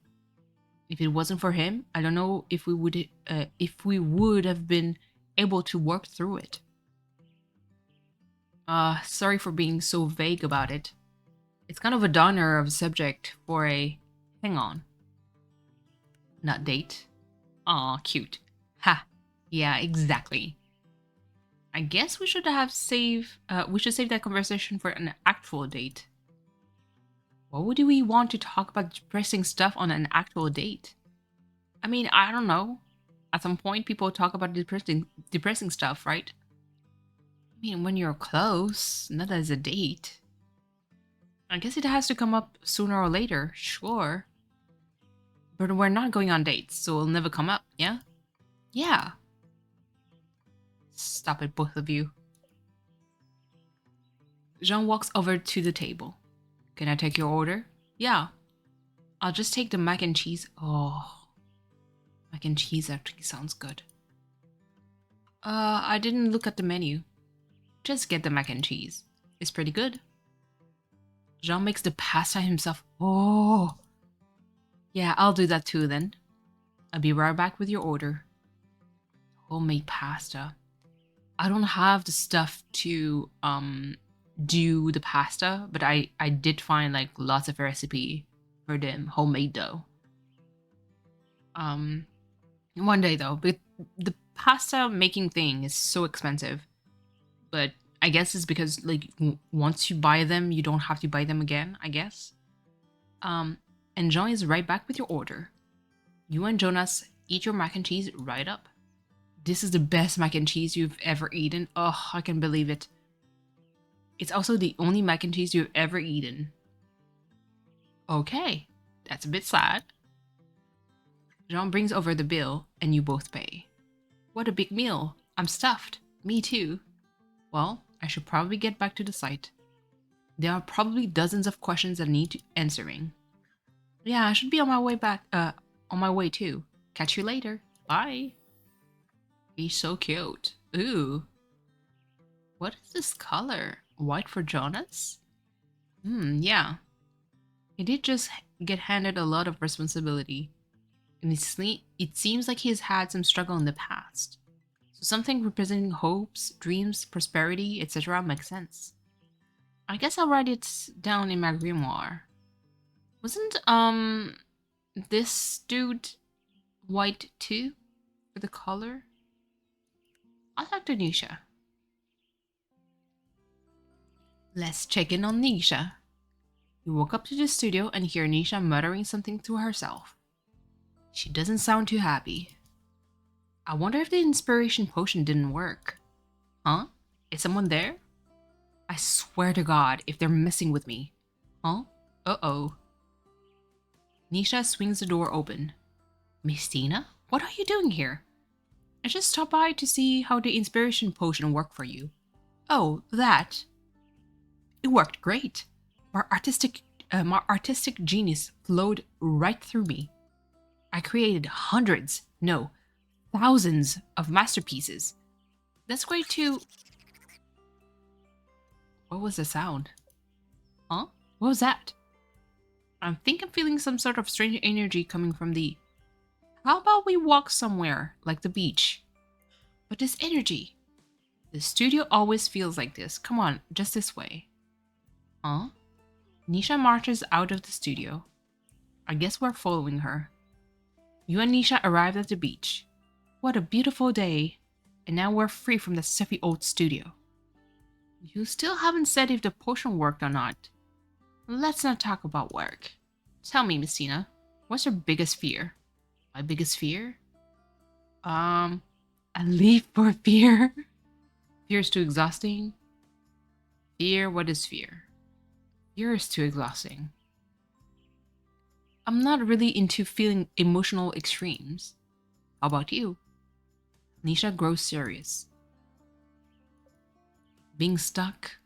If it wasn't for him, I don't know if we would have been able to work through it. Sorry for being so vague about it. It's kind of a downer of a subject for a hang on. Not date. Aw, cute. Ha. Yeah, exactly. I guess we should save that conversation for an actual date. What would we want to talk about depressing stuff on an actual date? I mean, I don't know. At some point people talk about depressing stuff, right? I mean, when you're close, not as a date. I guess it has to come up sooner or later, sure. But we're not going on dates, so it'll never come up, yeah? Yeah. Stop it, both of you. Jean walks over to the table. Can I take your order? Yeah. I'll just take the mac and cheese. Oh, mac and cheese actually sounds good. I didn't look at the menu. Just get the mac and cheese. It's pretty good. Jean makes the pasta himself. Oh. Yeah, I'll do that too then. I'll be right back with your order. Homemade pasta. I don't have the stuff to do the pasta, but I did find like lots of recipe for them homemade dough. One day though, but the pasta making thing is so expensive. But I guess it's because like once you buy them, you don't have to buy them again, I guess. And Jean is right back with your order. You and Jonas eat your mac and cheese right up. This is the best mac and cheese you've ever eaten. Oh, I can believe it. It's also the only mac and cheese you've ever eaten. Okay, that's a bit sad. Jean brings over the bill and you both pay. What a big meal. I'm stuffed. Me too. Well, I should probably get back to the site. There are probably dozens of questions that need answering. Yeah, I should be on my way back, on my way too. Catch you later. Bye. He's so cute. Ooh. What is this color? White for Jonas? Yeah. He did just get handed a lot of responsibility. And it seems like he's had some struggle in the past. So something representing hopes, dreams, prosperity, etc. makes sense. I guess I'll write it down in my grimoire. Wasn't, this dude white too? For the color? I'll talk to Nisha. Let's check in on Nisha. We walk up to the studio and hear Nisha muttering something to herself. She doesn't sound too happy. I wonder if the inspiration potion didn't work. Huh? Is someone there? I swear to God, if they're messing with me. Huh? Uh-oh. Nisha swings the door open. Miss Tina, what are you doing here? I just stopped by to see how the inspiration potion worked for you. Oh, that. It worked great. My artistic genius flowed right through me. I created hundreds, no, thousands of masterpieces. That's great too. What was the sound? Huh? What was that? I think I'm feeling some sort of strange energy coming from the... How about we walk somewhere, like the beach? But this energy. The studio always feels like this. Come on, just this way. Huh? Nisha marches out of the studio. I guess we're following her. You and Nisha arrived at the beach. What a beautiful day. And now we're free from the stuffy old studio. You still haven't said if the potion worked or not. Let's not talk about work. Tell me, Messina, what's your biggest fear? My biggest fear? A leap for fear? Fear is too exhausting? Fear, what is fear? Fear is too exhausting. I'm not really into feeling emotional extremes. How about you? Nisha grows serious. Being stuck,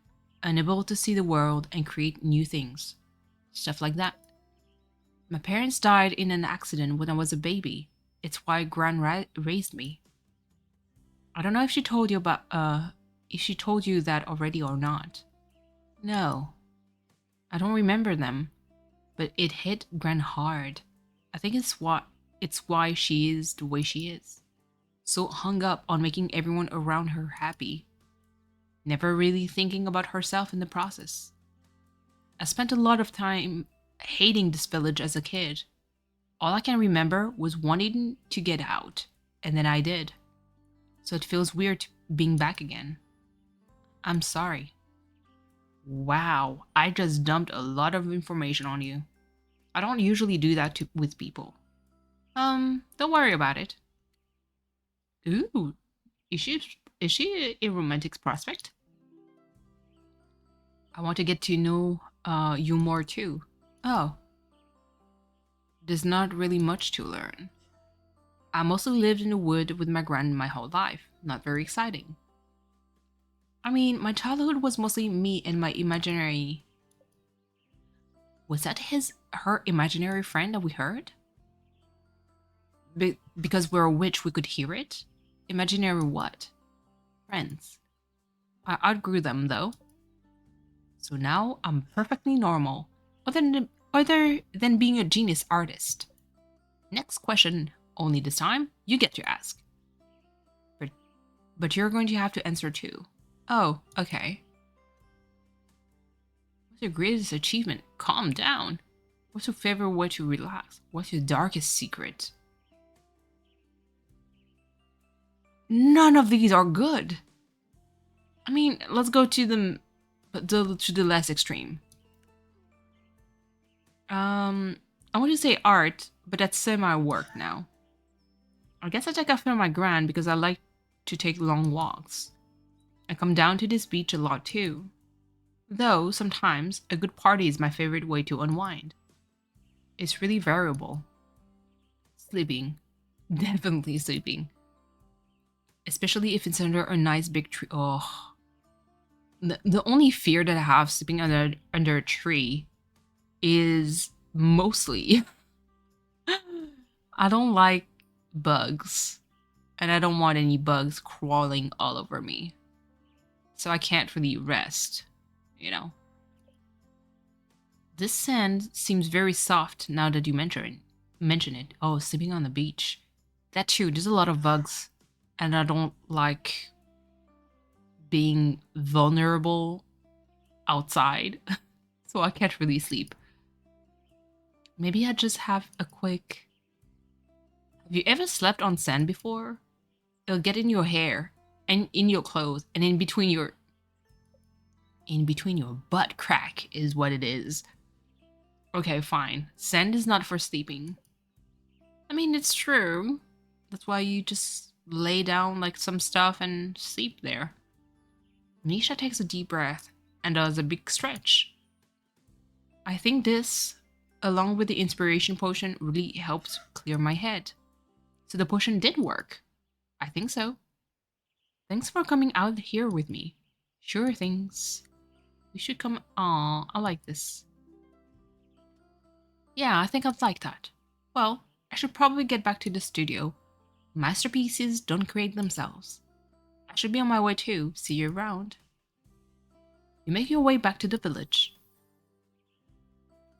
unable to see the world and create new things. Stuff like that. My parents died in an accident when I was a baby. It's why Gran raised me. I don't know if she told you that already or not. No. I don't remember them, but it hit Gran hard. I think it's why she is the way she is. So hung up on making everyone around her happy. Never really thinking about herself in the process. I spent a lot of time hating this village as a kid. All I can remember was wanting to get out, and then I did. So it feels weird being back again. I'm sorry. Wow, I just dumped a lot of information on you. I don't usually do that with people. Don't worry about it. Ooh, is she a romantic prospect? I want to get to know you more too. Oh, there's not really much to learn. I mostly lived in the wood with my grand my whole life. Not very exciting. I mean, my childhood was mostly me and my imaginary... Was that her imaginary friend that we heard? Because we're a witch, we could hear it? Imaginary what? Friends. I outgrew them, though. So now I'm perfectly normal, other than being a genius artist. Next question, only this time, you get to ask. But you're going to have to answer too. Oh, okay. What's your greatest achievement? Calm down. What's your favorite way to relax? What's your darkest secret? None of these are good. I mean, let's go to the less extreme. I want to say art, but that's semi-work now. I guess I take after my gran because I like to take long walks. I come down to this beach a lot too. Though, sometimes, a good party is my favorite way to unwind. It's really variable. Sleeping. Definitely sleeping. Especially if it's under a nice big tree. Oh. The only fear that I have sleeping under a tree is mostly I don't like bugs, and I don't want any bugs crawling all over me. So I can't really rest, you know. This sand seems very soft now that you mention it. Oh, sleeping on the beach. That too, there's a lot of bugs, and I don't like being vulnerable outside, so I can't really sleep. Maybe I just have a quick... Have you ever slept on sand before? It'll get in your hair, and in your clothes, and in between your butt crack is what it is. Okay, fine. Sand is not for sleeping. I mean, it's true. That's why you just lay down like some stuff and sleep there. Nisha takes a deep breath and does a big stretch. I think this, along with the inspiration potion, really helps clear my head. So the potion did work. I think so. Thanks for coming out here with me. Sure things. We should come... Aw, I like this. Yeah, I think I'd like that. Well, I should probably get back to the studio. Masterpieces don't create themselves. I should be on my way too. See you around. You make your way back to the village.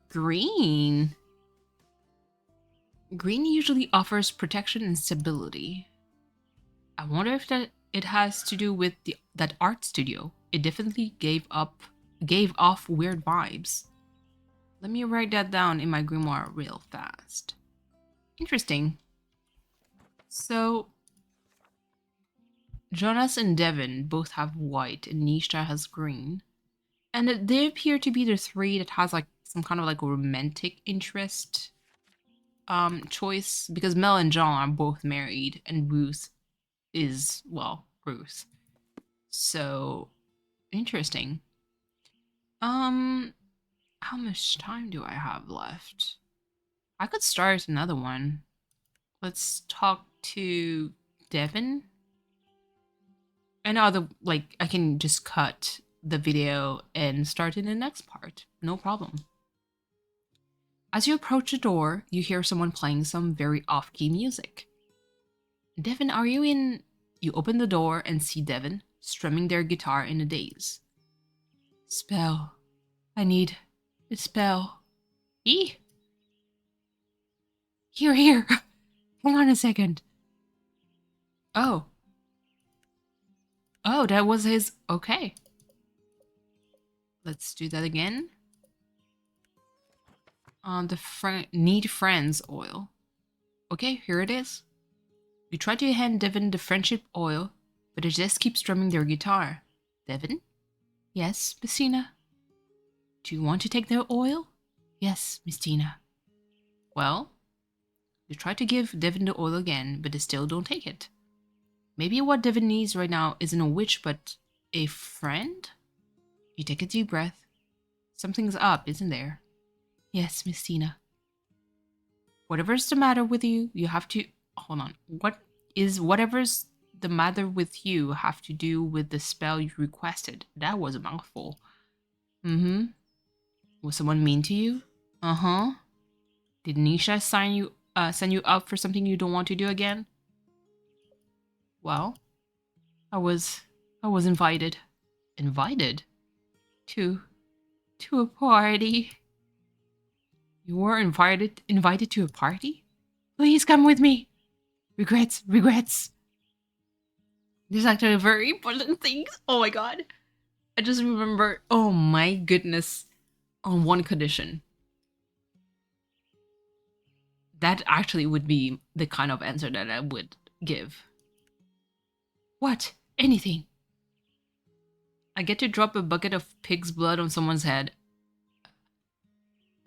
Green. Green usually offers protection and stability. I wonder if it has to do with that art studio. It definitely gave off weird vibes. Let me write that down in my grimoire real fast. Interesting. So Jonas and Devin both have white and Nisha has green. And they appear to be the three that has like some kind of like romantic interest choice, because Mel and John are both married and Ruth is, well, Ruth. So interesting. How much time do I have left? I could start another one. Let's talk to Devin. I know I can just cut the video and start in the next part. No problem. As you approach the door, you hear someone playing some very off-key music. Devin, are you in? You open the door and see Devin strumming their guitar in a daze. Spell. I need a spell. Here. Hang on a second. Oh, that was his. Okay. Let's do that again. Need friends oil. Okay, here it is. You try to hand Devin the friendship oil, but they just keep strumming their guitar. Devin? Yes, Miss Tina. Do you want to take their oil? Yes, Miss Tina. Well, you try to give Devin the oil again, but they still don't take it. Maybe what Devin needs right now isn't a witch, but a friend? You take a deep breath. Something's up, isn't there? Yes, Miss Tina. Whatever's the matter with you, you have to... Hold on. Whatever's the matter with you have to do with the spell you requested? That was a mouthful. Mm-hmm. Was someone mean to you? Uh-huh. Did Nisha send you up for something you don't want to do again? Well, I was invited. Invited? To a party. You were invited to a party? Please come with me. Regrets. There's actually very important things. Oh my god. I just remember, oh my goodness, on one condition. That actually would be the kind of answer that I would give. What? Anything. I get to drop a bucket of pig's blood on someone's head.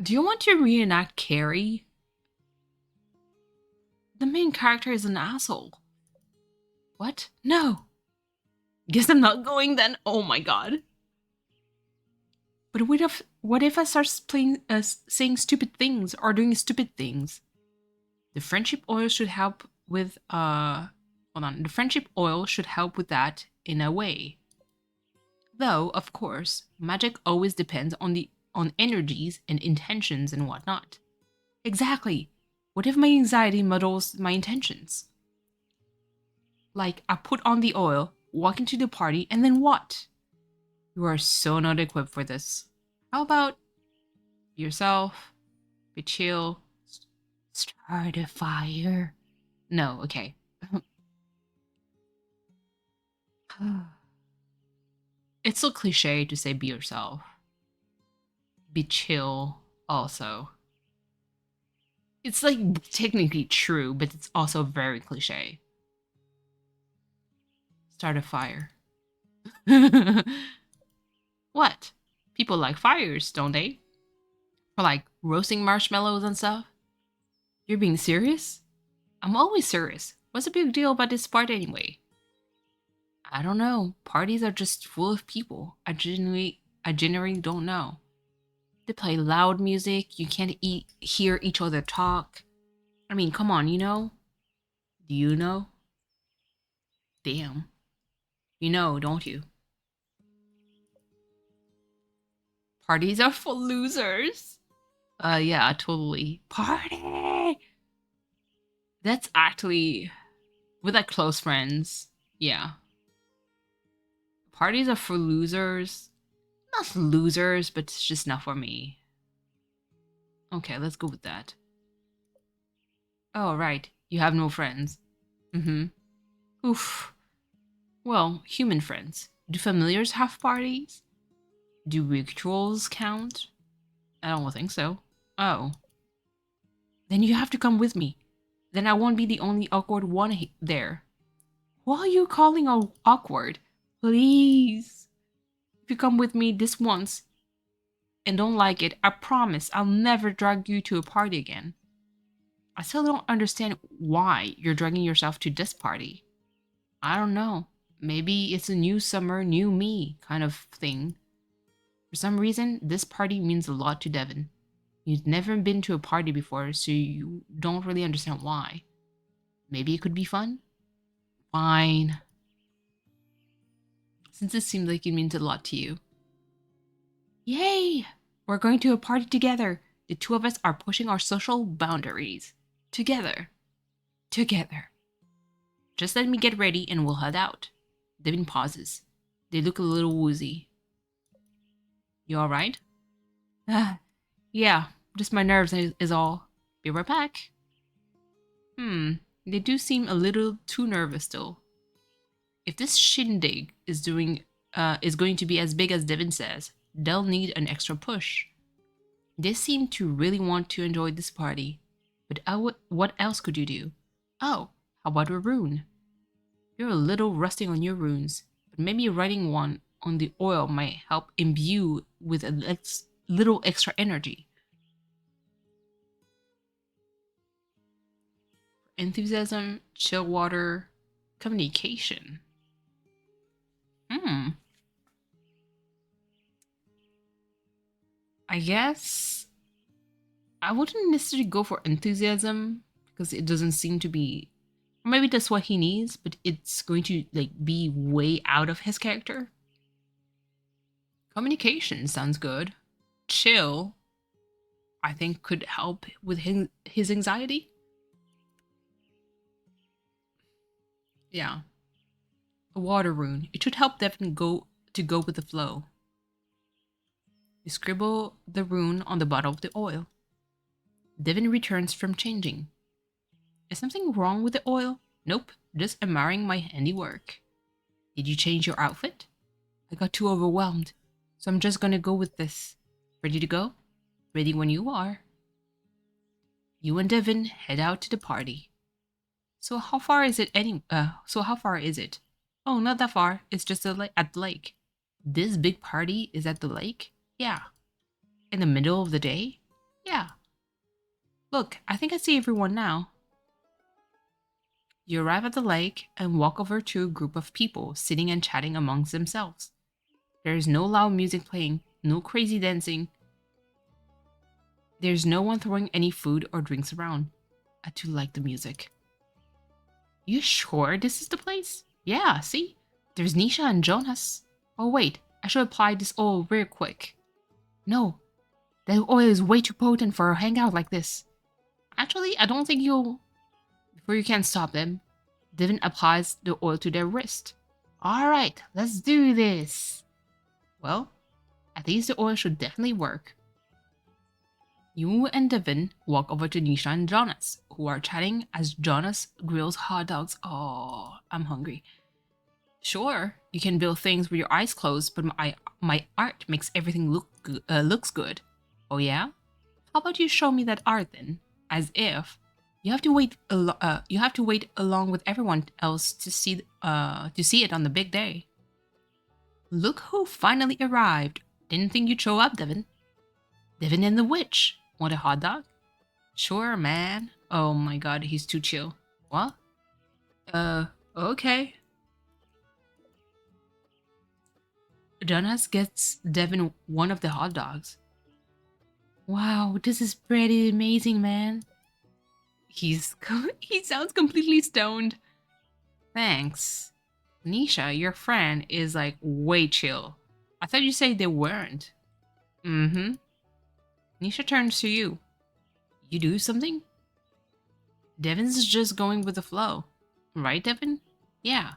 Do you want to reenact Carrie? The main character is an asshole. What? No. Guess I'm not going then. Oh my god. But what if I start saying stupid things or doing stupid things? The friendship oil should help with hold on. The friendship oil should help with that in a way. Though, of course, magic always depends on energies and intentions and whatnot. Exactly. What if my anxiety muddles my intentions? Like, I put on the oil, walk into the party, and then what? You are so not equipped for this. How about yourself? Be chill. Start a fire. No, okay. It's so cliche to say be yourself. Be chill also. It's like technically true, but it's also very cliche. Start a fire. What? People like fires, don't they? For like roasting marshmallows and stuff? You're being serious? I'm always serious. What's the big deal about this part anyway? I don't know. Parties are just full of people. I genuinely don't know. They play loud music. You can't hear each other talk. I mean, come on, you know? Do you know? Damn. You know, don't you? Parties are for losers. Yeah, totally. Party! That's actually... with like close friends. Yeah. Parties are for losers. Not losers, but it's just not for me. Okay, let's go with that. Oh, right. You have no friends. Mm-hmm. Oof. Well, human friends. Do familiars have parties? Do rituals count? I don't think so. Oh. Then you have to come with me. Then I won't be the only awkward one there. What are you calling awkward? Please. If you come with me this once and don't like it, I promise I'll never drag you to a party again. I still don't understand why you're dragging yourself to this party. I don't know. Maybe it's a new summer, new me kind of thing. For some reason, this party means a lot to Devin. You've never been to a party before, so you don't really understand why. Maybe it could be fun? Fine. Since it seems like it means a lot to you. Yay! We're going to a party together. The two of us are pushing our social boundaries. Together. Together. Just let me get ready and we'll head out. Devin pauses. They look a little woozy. You alright? Yeah, just my nerves is all. Be right back. They do seem a little too nervous still. If this shindig is going to be as big as Devin says, they'll need an extra push. They seem to really want to enjoy this party. But what else could you do? Oh, how about a rune? You're a little rusty on your runes, but maybe writing one on the oil might help imbue with a little extra energy. Enthusiasm, chill water, communication. I guess I wouldn't necessarily go for enthusiasm because it doesn't seem to be. Or maybe that's what he needs, but it's going to like be way out of his character. Communication sounds good. Chill, I think, could help with his anxiety. Yeah. A water rune. It should help Devin go with the flow. You scribble the rune on the bottle of the oil. Devin returns from changing. Is something wrong with the oil? Nope, just admiring my handiwork. Did you change your outfit? I got too overwhelmed, so I'm just gonna go with this. Ready to go? Ready when you are. You and Devin head out to the party. So how far is it Oh, not that far. It's just at the lake. This big party is at the lake? Yeah. In the middle of the day? Yeah. Look, I think I see everyone now. You arrive at the lake and walk over to a group of people sitting and chatting amongst themselves. There is no loud music playing, no crazy dancing. There's no one throwing any food or drinks around. I too like the music. You sure this is the place? Yeah, see? There's Nisha and Jonas. Oh wait, I should apply this oil real quick. No, that oil is way too potent for a hangout like this. Actually, I don't think you'll... Before you can stop them, Devin applies the oil to their wrist. Alright, let's do this. Well, at least the oil should definitely work. You and Devin walk over to Nisha and Jonas, who are chatting as Jonas grills hot dogs. Oh, I'm hungry. Sure, you can build things with your eyes closed, but my art makes everything looks good. Oh yeah? How about you show me that art then? As if you have to wait. You have to wait along with everyone else to see it on the big day. Look who finally arrived! Didn't think you'd show up, Devin. Devin and the witch. Want a hot dog? Sure, man. Oh my god, he's too chill. What? Okay. Jonas gets Devin one of the hot dogs. Wow, this is pretty amazing, man. He sounds completely stoned. Thanks. Nisha, your friend, is like way chill. I thought you said they weren't. Mm-hmm. Nisha turns to you. You do something? Devin's just going with the flow. Right, Devin? Yeah.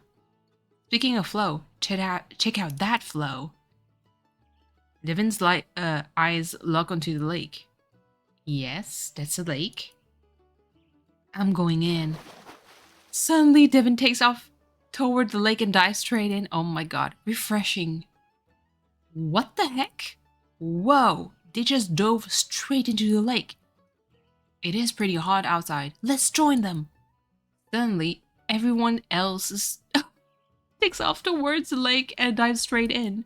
Speaking of flow, check out that flow. Devin's eyes lock onto the lake. Yes, that's a lake. I'm going in. Suddenly, Devin takes off toward the lake and dives straight in. Oh my god, refreshing. What the heck? Whoa, they just dove straight into the lake. It is pretty hot outside. Let's join them. Suddenly, everyone else takes off towards the lake and dives straight in.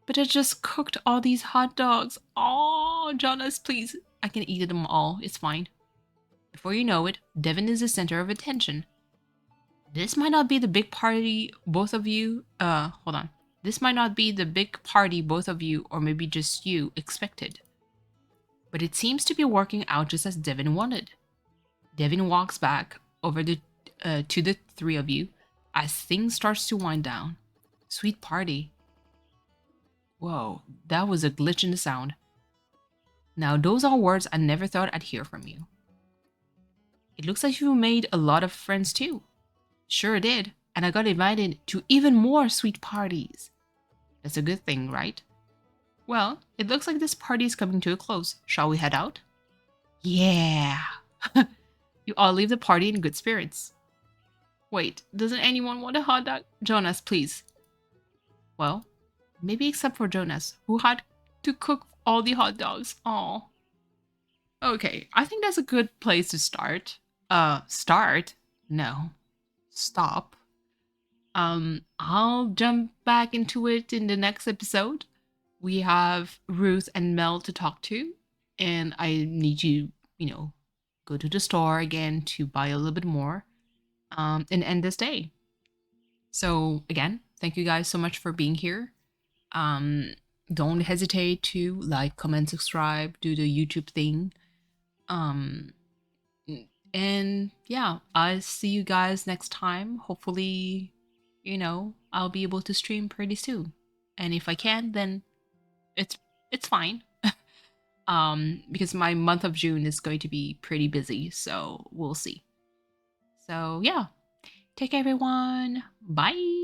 But I just cooked all these hot dogs. Oh, Jonas, please. I can eat them all. It's fine. Before you know it, Devin is the center of attention. This might not be the big party both of you, hold on. This might not be the big party both of you, or maybe just you, expected. But it seems to be working out just as Devin wanted. Devin walks back over to the three of you as things starts to wind down. Sweet party. Whoa, that was a glitch in the sound. Now those are words I never thought I'd hear from you. It looks like you made a lot of friends too. Sure did, and I got invited to even more sweet parties. That's a good thing, right? Well, it looks like this party is coming to a close. Shall we head out? Yeah! You all leave the party in good spirits. Wait, doesn't anyone want a hot dog? Jonas, please. Well, maybe except for Jonas, who had to cook all the hot dogs. Aw. Okay, I think that's a good place to start. Start? No. Stop. I'll jump back into it in the next episode. We have Ruth and Mel to talk to, and I need you, go to the store again to buy a little bit more, and end this day. So again, thank you guys so much for being here. Don't hesitate to like, comment, subscribe, do the YouTube thing. And yeah, I'll see you guys next time. Hopefully, I'll be able to stream pretty soon. And if I can, then it's fine. Because my month of June is going to be pretty busy, so we'll see. So yeah, take care everyone. Bye.